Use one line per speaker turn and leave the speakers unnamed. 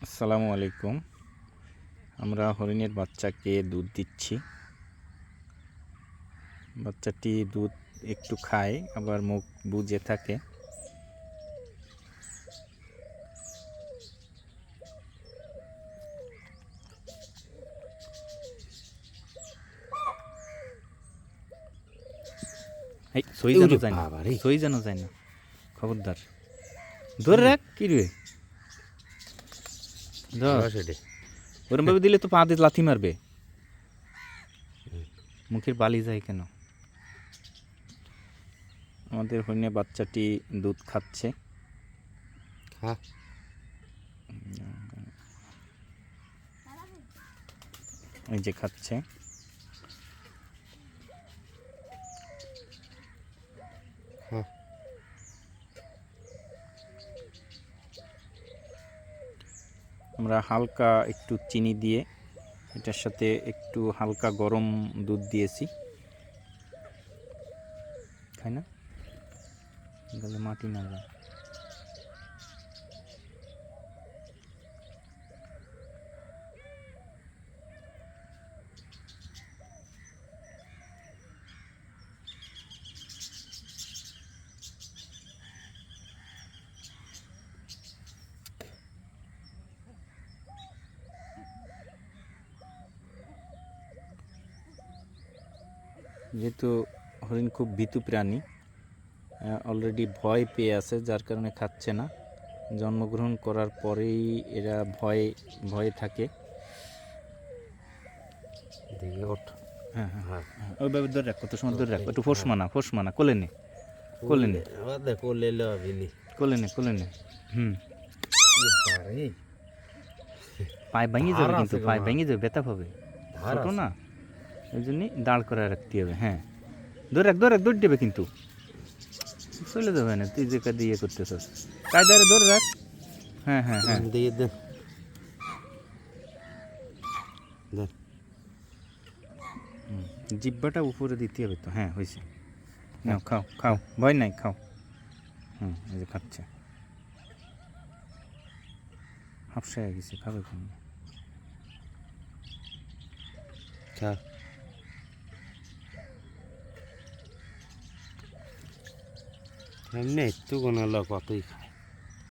আসসালামু আলাইকুম। আমরা হরিণের বাচ্চাকে দুধ দিচ্ছি। বাচ্চাটি দুধ একটু খায়, আবার মুখ বুজে থাকে। এই সই যেন যায় না, সই যেন যায় না, খবরদার। ধরে রাখ। কি রে, ওরম ভাবে দিলে তো পা দিয়ে লাথি মারবে। মুখের বালি যায় কেন? আমাদের হরিণের বাচ্চাটি দুধ খাচ্ছে। এই যে খাচ্ছে। আমরা হালকা একটু চিনি দিয়ে এটার সাথে একটু হালকা গরম দুধ দিয়েছি। খাই না গেলে মাটি না যায়। যেহেতু হরিণ খুব ভীতু প্রাণী, অলরেডি ভয় পেয়ে আছে, যার কারণে খাচ্ছে না। জন্মগ্রহণ করার পরেই এরা ভয়ে থাকে। হ্যাঁ হ্যাঁ হ্যাঁ, ওইভাবে ধরে রাখ, কত সময় ধরে রাখ, একটু ফোর্স মানা, কোলে নে। পায়ে ভেঙে যাবে, কিন্তু পায়ে ভেঙে যাবে, ব্যথা পাবে, ছোট না, ওই জন্যই দাঁড় করে রাখতে হবে। হ্যাঁ, ধরে রাখ, দৌড় দেবে, কিন্তু চলে যাবে না। তুই যে কাজে ইয়ে করতেছস, কায়দারে ধরে রাখ। হ্যাঁ হ্যাঁ হ্যাঁ,
দিয়ে দে।
জিব্বাটা উপরে দিতে হবে তো। হ্যাঁ, হয়েছে। নাও, খাও, ভয় নাই, খাও। এই যে খাচ্ছে, হাফসায় গেছে, খাবে কেন?
খা। এমনি একটু কোনো লোক কতই খা।